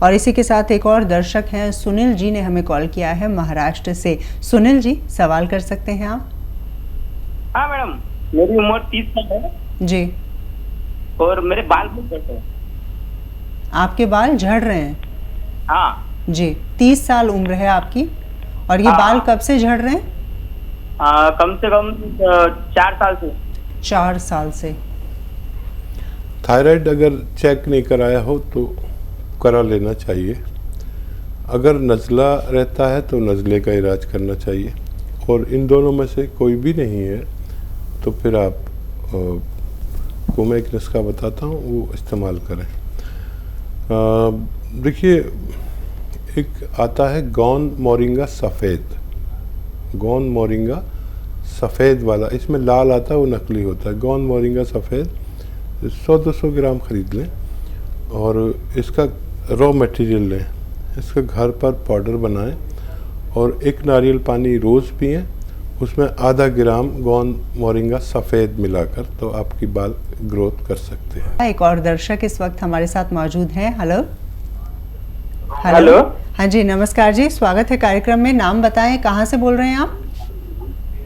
और इसी के साथ एक और दर्शक हैं, सुनील जी ने हमें कॉल किया है महाराष्ट्र से। सुनील जी, सवाल कर सकते हैं आप। हाँ मैडम, मेरी उम्र 30 साल है जी। और मेरे बाल बहुत झड़ते हैं। आपके बाल झड़ रहे हैं? हाँ जी। 30 साल उम्र है आपकी, और ये हाँ, बाल कब से झड़ रहे हैं? कम से कम 4 साल से। 4 साल से। थायराइड अगर चेक नहीं कराया हो तो करा लेना चाहिए। अगर नज़ला रहता है तो नज़ले का इलाज करना चाहिए, और इन दोनों में से कोई भी नहीं है तो फिर आप को मैं एक नुस्खा बताता हूँ, वो इस्तेमाल करें। देखिए, एक आता है गौन मोरिंगा सफ़ेद, गौन मोरिंगा सफ़ेद वाला, इसमें लाल आता है, वो नकली होता है। गौन मोरिंगा सफ़ेद 100-200 ग्राम ख़रीद लें और इसका रॉ मटेरियल लें, इसका घर पर पाउडर बनाएं और 1 नारियल पानी रोज़ पिएं, उसमें आधा ग्राम गौन मोरिंगा सफ़ेद मिलाकर, तो आपकी बाल ग्रोथ कर सकते हैं। एक और दर्शक इस वक्त हमारे साथ मौजूद हैं। हेलो। हेलो। हाँ जी, नमस्कार जी, स्वागत है कार्यक्रम में। नाम बताएं, कहाँ से बोल रहे हैं आप?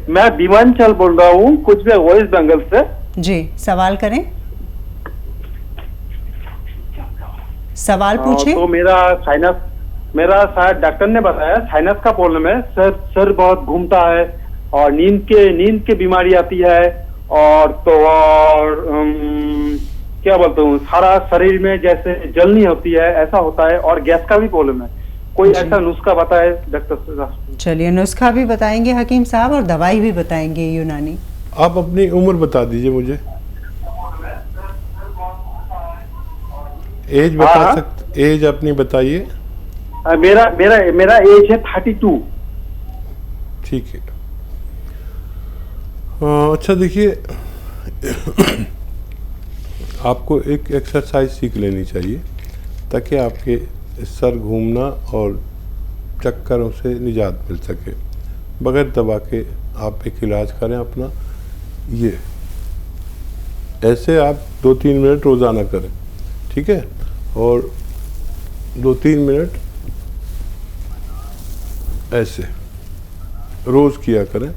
मैं विमानचल बोल रहा हूँ, कुछ भी वेस्ट बंगाल से। जी, सवाल करें। सवाल पूछें। तो मेरा शायद डॉक्टर ने बताया साइनस का प्रॉब्लम है। सर बहुत घूमता है और नींद के बीमारी आती है, और क्या बोलता हूँ, सारा शरीर में जैसे जलनी होती है, ऐसा होता है, और गैस का भी प्रॉब्लम है। कोई ऐसा नुस्खा बताए डॉक्टर साहब? चलिए, नुस्खा भी बताएंगे हकीम साहब और दवाई भी बताएंगे यूनानी। आप अपनी उम्र बता दीजिए मुझे, एज बता सकते? एज अपनी बताइए। मेरा एज है 32। ठीक है। अच्छा, देखिए आपको एक एक्सरसाइज सीख लेनी चाहिए ताकि आपके सर घूमना और चक्करों से निजात मिल सके। बगैर दवा के आप एक इलाज करें अपना। ये ऐसे आप 2-3 मिनट रोज़ाना करें, ठीक है? और 2-3 मिनट ऐसे रोज़ किया करें,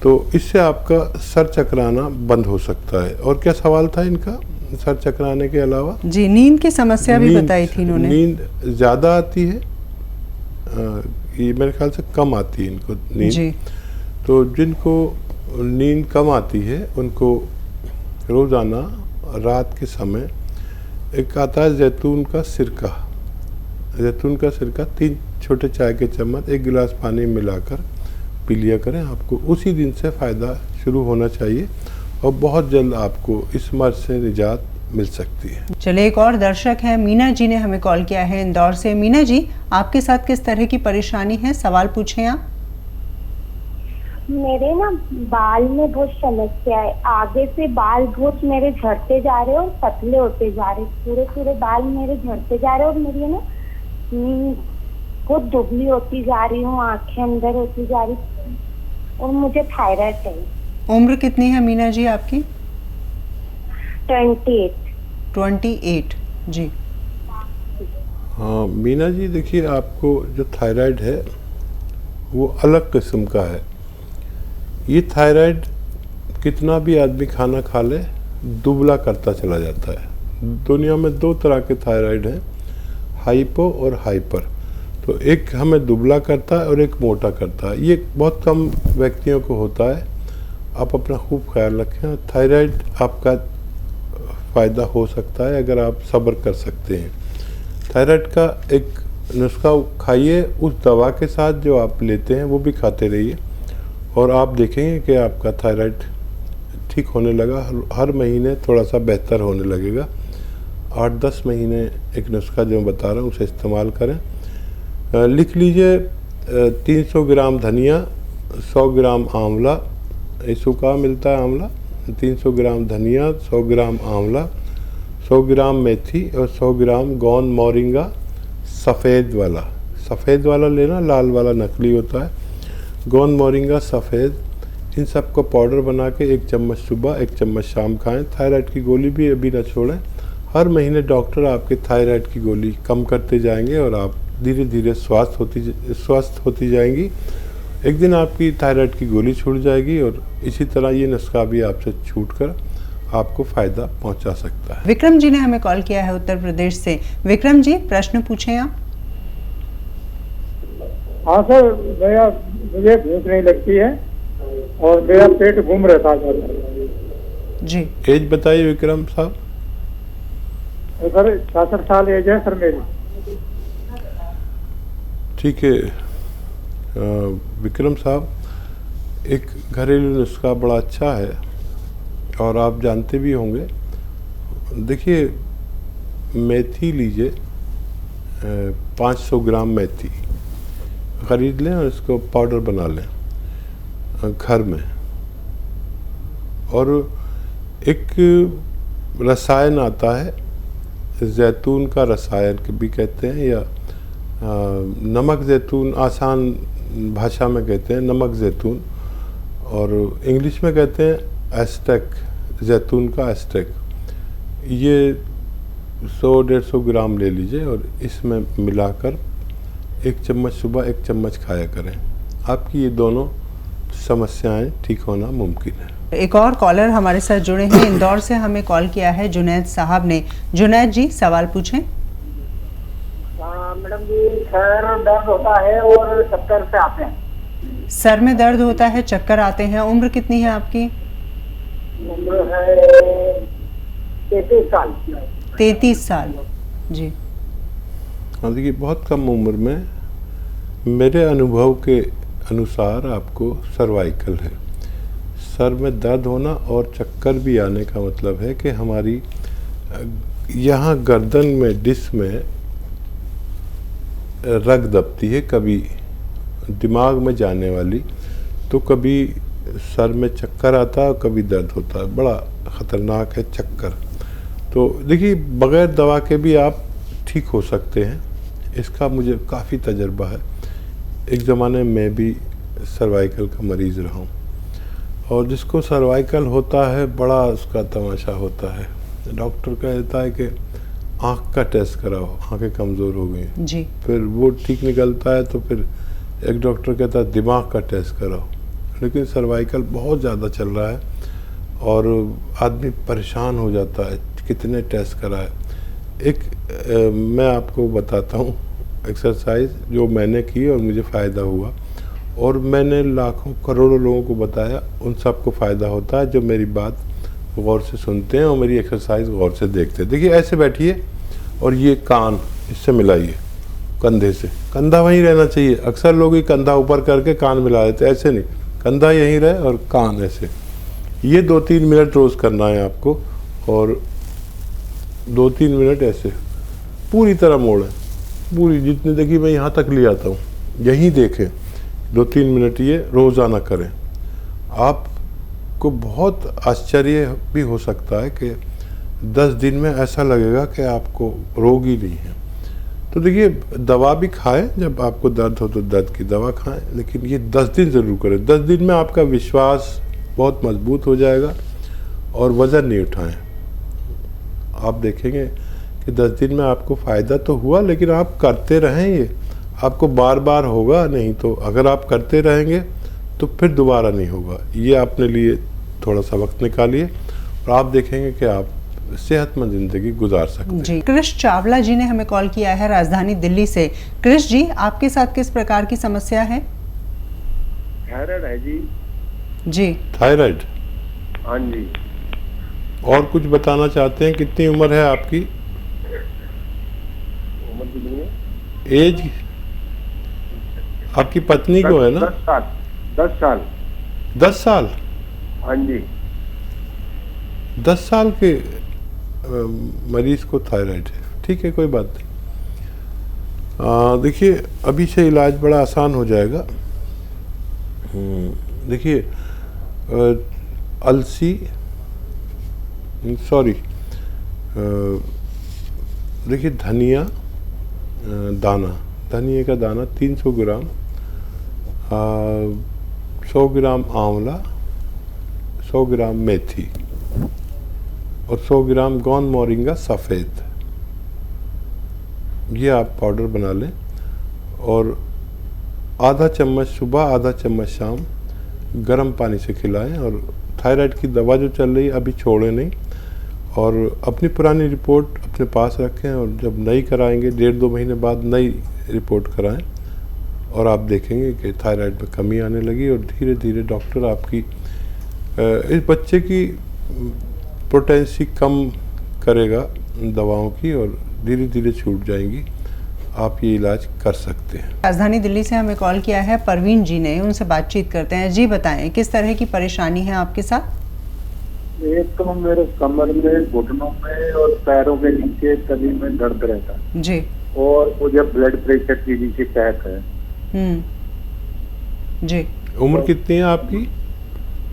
तो इससे आपका सर चकराना बंद हो सकता है। और क्या सवाल था इनका सर चकराने के अलावा? जी, नींद की समस्या भी बताई थी इन्होंने। नींद ज़्यादा आती है, ये मेरे ख्याल से कम आती है इनको नींद जी। तो जिनको नींद कम आती है उनको रोज़ाना रात के समय एक आता है जैतून का सिरका। जैतून का सिरका 3 छोटे चाय के चम्मच 1 गिलास पानी मिलाकर पी लिया करें। आपको उसी दिन से फ़ायदा शुरू होना चाहिए और बहुत जल्द आपको इस मर्ज से निजात मिल सकती है। चलिए, एक और दर्शक है, मीना जी ने हमें कॉल किया है इंदौर से। मीना जी, आपके साथ किस तरह की परेशानी है? सवाल पूछें आप। मेरे ना बाल में बहुत समस्या है। आगे से बाल बहुत मेरे झड़ते जा रहे और पतले होते जा रहे, पूरे बाल मेरे झड़ते जा रहे, और मेरी ना बहुत दुबली होती जा रही हूँ, आंखें अंदर होती जा रही, और मुझे थायराइड है। उम्र कितनी है मीना जी आपकी? 28। जी। हाँ मीना जी, देखिए आपको जो थायराइड है वो अलग किस्म का है। ये थायराइड कितना भी आदमी खाना खा ले दुबला करता चला जाता है। दुनिया में 2 तरह के थायराइड हैं, हाइपो और हाइपर। तो एक हमें दुबला करता है और एक मोटा करता है। ये बहुत कम व्यक्तियों को होता है। आप अपना खूब ख्याल रखें। थायराइड आपका फ़ायदा हो सकता है अगर आप सब्र कर सकते हैं। थायराइड का एक नुस्खा खाइए, उस दवा के साथ जो आप लेते हैं वो भी खाते रहिए, और आप देखेंगे कि आपका थायराइड ठीक होने लगा। हर महीने थोड़ा सा बेहतर होने लगेगा। 8-10 महीने एक नुस्खा जो मैं बता रहा हूँ उसे इस्तेमाल करें। लिख लीजिए, 300 ग्राम धनिया, 100 ग्राम आंवला, सूखा मिलता है आंवला, 300 ग्राम धनिया, 100 ग्राम आंवला, 100 ग्राम मेथी और 100 ग्राम गौन मोरिंगा सफ़ेद वाला लेना, लाल वाला नकली होता है। गौन मोरिंगा सफ़ेद, इन सब को पाउडर बना के 1 चम्मच सुबह 1 चम्मच शाम खाएं। थायराइड की गोली भी अभी न छोड़ें। हर महीने डॉक्टर आपके थायराइड की गोली कम करते जाएंगे और आप धीरे धीरे स्वस्थ होती जाएंगी। एक दिन आपकी थायराइड की गोली छूट जाएगी और इसी तरह ये नुस्खा भी आपसे छूटकर आपको फ़ायदा पहुंचा सकता है। विक्रम जी ने हमें कॉल किया है उत्तर प्रदेश से। विक्रम जी, प्रश्न पूछें आप। हाँ सर, मुझे भूख नहीं लगती है और मेरा पेट घूम रहता है। जी, एज बताइए विक्रम साहब। सर 66 साल एज है सर मेरी। ठीक है विक्रम साहब, एक घरेलू नुस्खा बड़ा अच्छा है और आप जानते भी होंगे। देखिए, मेथी लीजिए, 500 ग्राम मेथी ख़रीद लें और इसको पाउडर बना लें घर में। और एक रसायन आता है, जैतून का रसायन भी कहते हैं, या नमक जैतून आसान भाषा में कहते हैं, नमक जैतून, और इंग्लिश में कहते हैं एस्टेक, जैतून का एस्टेक। ये 100-150 ग्राम ले लीजिए और इसमें मिलाकर 1 चम्मच सुबह 1 चम्मच खाया करें। आपकी ये दोनों समस्याएं ठीक होना मुमकिन है। एक और कॉलर हमारे साथ जुड़े हैं, इंदौर से हमें कॉल किया है जुनैद साहब ने। जुनैद जी, सवाल पूछें। मैडम जी, सर दर्द होता है और चक्कर से आते हैं। सर में दर्द होता है, चक्कर आते हैं। उम्र कितनी है आपकी? उम्र है 33 साल। 33 साल। जी, हाँ, देखिए बहुत कम उम्र में मेरे अनुभव के अनुसार आपको सर्वाइकल है। सर में दर्द होना और चक्कर भी आने का मतलब है कि हमारी यहाँ गर्दन में, डिस्क में रग दबती है, कभी दिमाग में जाने वाली, तो कभी सर में चक्कर आता है और कभी दर्द होता है। बड़ा ख़तरनाक है चक्कर। तो देखिए, बग़ैर दवा के भी आप ठीक हो सकते हैं। इसका मुझे काफ़ी तजर्बा है। एक ज़माने में मैं भी सर्वाइकल का मरीज़ रहा हूँ, और जिसको सर्वाइकल होता है बड़ा उसका तमाशा होता है। डॉक्टर कहता है कि आँख का टेस्ट कराओ, आँखें कमज़ोर हो गई। जी, फिर वो ठीक निकलता है तो फिर एक डॉक्टर कहता है दिमाग का टेस्ट कराओ। लेकिन सर्वाइकल बहुत ज़्यादा चल रहा है और आदमी परेशान हो जाता है, कितने टेस्ट कराए। मैं आपको बताता हूँ एक्सरसाइज जो मैंने की और मुझे फ़ायदा हुआ, और मैंने लाखों करोड़ों लोगों को बताया, उन सबको फ़ायदा होता है जो मेरी बात गौर से सुनते हैं और मेरी एक्सरसाइज गौर से देखते हैं। देखिए, ऐसे बैठिए और ये कान इससे मिलाइए, कंधे से। कंधा वहीं रहना चाहिए। अक्सर लोग ये कंधा ऊपर करके कान मिला देते, ऐसे नहीं, कंधा यहीं रहे और कान ऐसे। ये 2-3 मिनट रोज़ करना है आपको, और 2-3 मिनट ऐसे पूरी तरह मोड़ें, पूरी जितनी देखिए मैं यहाँ तक ले आता हूँ, यहीं देखें। 2-3 मिनट ये रोज़ाना करें। आपको बहुत आश्चर्य भी हो सकता है कि 10 दिन में ऐसा लगेगा कि आपको रोग ही नहीं है। तो देखिए, दवा भी खाएं, जब आपको दर्द हो तो दर्द की दवा खाएं, लेकिन ये 10 दिन ज़रूर करें। 10 दिन में आपका विश्वास बहुत मजबूत हो जाएगा और वज़न नहीं उठाएं। आप देखेंगे कि 10 दिन में आपको फ़ायदा तो हुआ, लेकिन आप करते रहें। ये आपको बार बार होगा नहीं, तो अगर आप करते रहेंगे तो फिर दोबारा नहीं होगा। ये अपने लिए थोड़ा सा वक्त निकालिए और आप देखेंगे कि आप सेहतमंद ज़िंदगी गुजार सकते हैं। जी, कृष चावला जी ने हमें कॉल किया है राजधानी दिल्ली से। कृष जी, आपके साथ किस प्रकार की समस्या है? थायराइड है जी। जी, थायराइड। हाँ जी। और कुछ बताना चाहते हैं? कितनी उम्र है आपकी? उम्र कितनी है? एज आपकी पत्नी को है ना? 10 साल। 10 साल। 10 साल? हाँ जी। 10 साल के मरीज को थायराइड है। ठीक है, कोई बात नहीं। देखिए, अभी से इलाज बड़ा आसान हो जाएगा। देखिए, अलसी, सॉरी, देखिए धनिया दाना, धनिया का दाना 300 ग्राम, 100 ग्राम आंवला, 100 ग्राम मेथी, और 100 ग्राम गोंद मोरिंगा सफ़ेद, ये आप पाउडर बना लें और आधा चम्मच सुबह आधा चम्मच शाम गर्म पानी से खिलाएं। और थायराइड की दवा जो चल रही है अभी छोड़ें नहीं, और अपनी पुरानी रिपोर्ट अपने पास रखें, और जब नई कराएंगे 1.5-2 महीने बाद नई रिपोर्ट कराएं, और आप देखेंगे कि थायराइड में कमी आने लगी, और धीरे धीरे डॉक्टर आपकी इस बच्चे की पोटेंसी कम करेगा दवाओं की, और धीरे धीरे छूट जाएंगी। आप ये इलाज कर सकते हैं। राजधानी दिल्ली से हमें कॉल किया है परवीन जी ने, उनसे बातचीत करते हैं। जी बताएं, किस तरह की परेशानी है आपके साथ? एक तो मेरे कमर में, घुटनों में और पैरों के नीचे तली में दर्द रहता है जी। और मुझे ब्लड प्रेशर की भी शिकायत है। जी। उम्र कितनी है आपकी?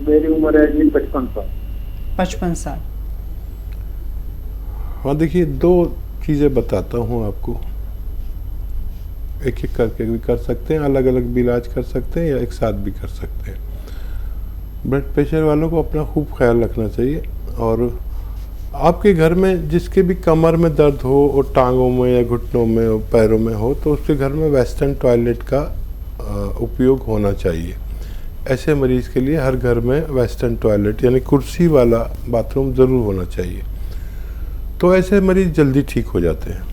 मेरी उम्र है जी 55 साल। 55 साल। हाँ देखिए, 2 चीज़ें बताता हूँ आपको, एक एक करके भी कर सकते हैं, अलग अलग भी इलाज कर सकते हैं या एक साथ भी कर सकते हैं। ब्लड प्रेशर वालों को अपना खूब ख्याल रखना चाहिए, और आपके घर में जिसके भी कमर में दर्द हो और टांगों में या घुटनों में और पैरों में हो, तो उसके घर में वेस्टर्न टॉयलेट का उपयोग होना चाहिए। ऐसे मरीज़ के लिए हर घर में वेस्टर्न टॉयलेट यानी कुर्सी वाला बाथरूम ज़रूर होना चाहिए, तो ऐसे मरीज़ जल्दी ठीक हो जाते हैं।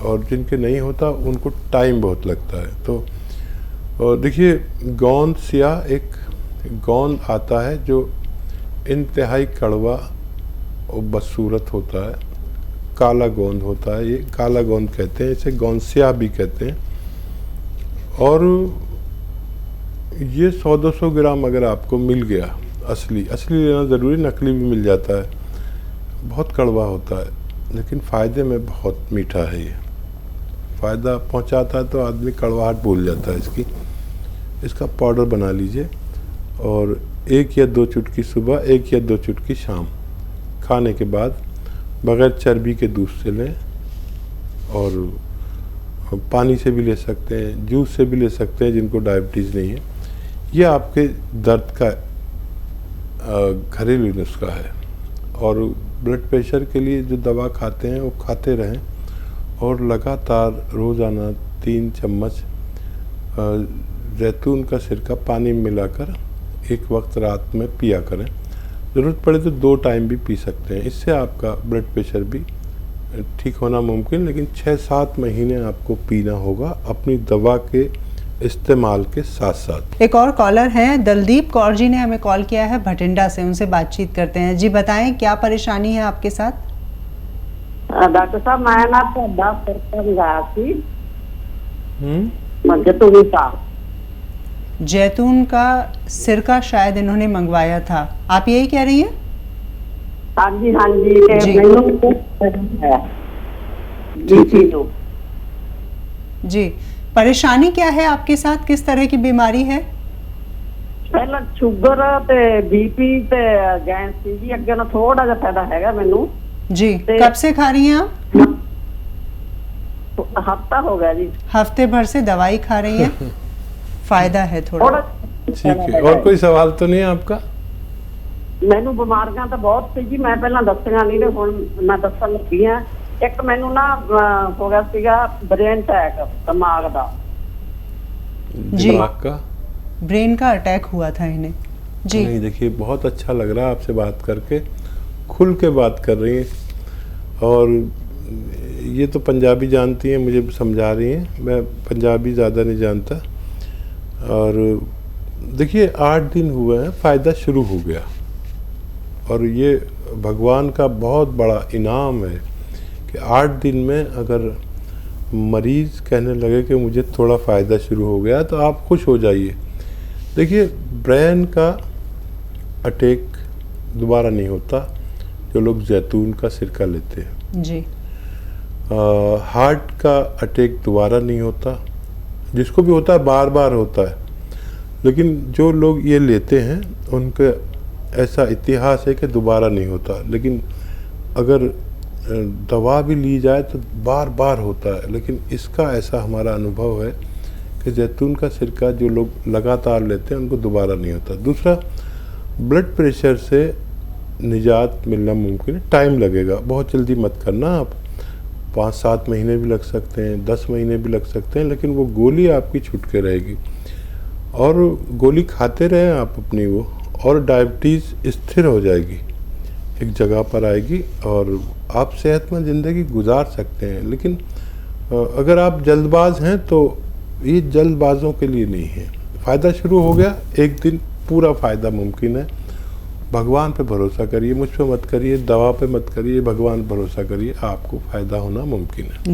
और जिनके नहीं होता उनको टाइम बहुत लगता है। तो देखिए, गोंद स्याह एक गोंद आता है जो इंतहाई कड़वा और बदसूरत होता है, काला गोंद होता है, ये काला गोंद कहते हैं, इसे गोंद स्याह भी कहते हैं। और ये 100-200 ग्राम अगर आपको मिल गया, असली लेना ज़रूरी, नकली भी मिल जाता है। बहुत कड़वा होता है लेकिन फ़ायदे में बहुत मीठा है। ये फ़ायदा पहुंचाता है तो आदमी कड़वाहट भूल जाता है इसकी। इसका पाउडर बना लीजिए और 1 या 2 चुटकी सुबह, 1 या 2 चुटकी शाम खाने के बाद बग़ैर चर्बी के दूध से लें, और पानी से भी ले सकते हैं, जूस से भी ले सकते हैं जिनको डायबिटीज़ नहीं है। ये आपके दर्द का घरेलू नुस्खा है। और ब्लड प्रेशर के लिए जो दवा खाते हैं वो खाते रहें, और लगातार रोज़ाना 3 चम्मच जैतून का सिरका पानी में मिलाकर एक वक्त रात में पिया करें। ज़रूरत पड़े तो 2 टाइम भी पी सकते हैं। इससे आपका ब्लड प्रेशर भी ठीक होना मुमकिन, लेकिन 6-7 महीने आपको पीना होगा अपनी दवा के इस्तेमाल के साथ साथ। एक और कॉलर हैं, दलदीप कौर जी ने हमें कॉल किया है भटिंडा से, उनसे बातचीत करते हैं। जी बताएं, क्या परेशानी है आपके साथ? डॉक्टर साहब, मैं ना ਤੁਹਾਡਾ ਸਿਰਕਾ ਮੰਗਾਇਆ ਸੀ। जैतून का सिरका शायद इन्होंने मंगवाया था, आप यही कह रही हैं? हाँ जी, हाँ जी। जी, परेशानी क्या है आपके साथ, किस तरह की बीमारी है? ਪਹਿਲਾਂ ਸ਼ੂਗਰ ਤੇ बीपी ਤੇ ਗੈਸ ਸੀ ਜੀ, ਅੱਗੇ ਨਾ ਥੋੜਾ ਜਿਹਾ ਫਾਇਦਾ ਹੈਗਾ ਮੈਨੂੰ। जी, कब से खा रही हैं आप? हफ्ता हो गया जी। हफ्ते भर से दवाई खा रही हैं, फायदा है थोड़ा। ठीक है, और कोई सवाल तो नहीं है आपका? ਮੈਨੂੰ ਬਿਮਾਰੀਆਂ ਤਾਂ ਬਹੁਤ ਸੀ ਜੀ, ਮੈਂ ਪਹਿਲਾਂ ਦੱਸੀਆਂ ਨਹੀਂ ਤੇ ਹੁਣ ਮੈਂ ਦੱਸਣ ਲੱਗੀ ਆ। ਇੱਕ ਮੈਨੂੰ ਨਾ ਹੋ ਗਿਆ ਸੀਗਾ ਬ੍ਰੇਨ ਅਟੈਕ, ਦਿਮਾਗ ਦਾ। जी, दिमाग का ब्रेन का अटैक हुआ था इन्हें। जी नहीं, देखिए बहुत अच्छा लग रहा है आपसे बात करके, खुल के बात कर रही हैं, और ये तो पंजाबी जानती हैं, मुझे समझा रही हैं, मैं पंजाबी ज़्यादा नहीं जानता। और देखिए 8 दिन हुए हैं, फ़ायदा शुरू हो गया, और ये भगवान का बहुत बड़ा इनाम है कि 8 दिन में अगर मरीज़ कहने लगे कि मुझे थोड़ा फ़ायदा शुरू हो गया, तो आप खुश हो जाइए। देखिए, ब्रेन का अटैक दोबारा नहीं होता जो लोग जैतून का सिरका लेते हैं। जी, हार्ट का अटैक दोबारा नहीं होता, जिसको भी होता है बार बार होता है, लेकिन जो लोग ये लेते हैं उनके ऐसा इतिहास है कि दोबारा नहीं होता। लेकिन अगर दवा भी ली जाए तो बार बार होता है, लेकिन इसका ऐसा हमारा अनुभव है कि जैतून का सिरका जो लोग लगातार लेते हैं उनको दोबारा नहीं होता। दूसरा, ब्लड प्रेशर से निजात मिलना मुमकिन है। टाइम लगेगा, बहुत जल्दी मत करना आप। 5-7 महीने भी लग सकते हैं, 10 महीने भी लग सकते हैं, लेकिन वो गोली आपकी छूट के रहेगी। और गोली खाते रहें आप अपनी वो, और डायबिटीज़ स्थिर हो जाएगी, एक जगह पर आएगी और आप सेहतमंद ज़िंदगी गुजार सकते हैं। लेकिन अगर आप जल्दबाज हैं तो ये जल्दबाजों के लिए नहीं है। फ़ायदा शुरू हो गया, एक दिन पूरा फ़ायदा मुमकिन है। भगवान पे भरोसा करिए, मुझ पे मत करिए, दवा पे मत करिए, भगवान पे भरोसा करिए, आपको फ़ायदा होना मुमकिन है।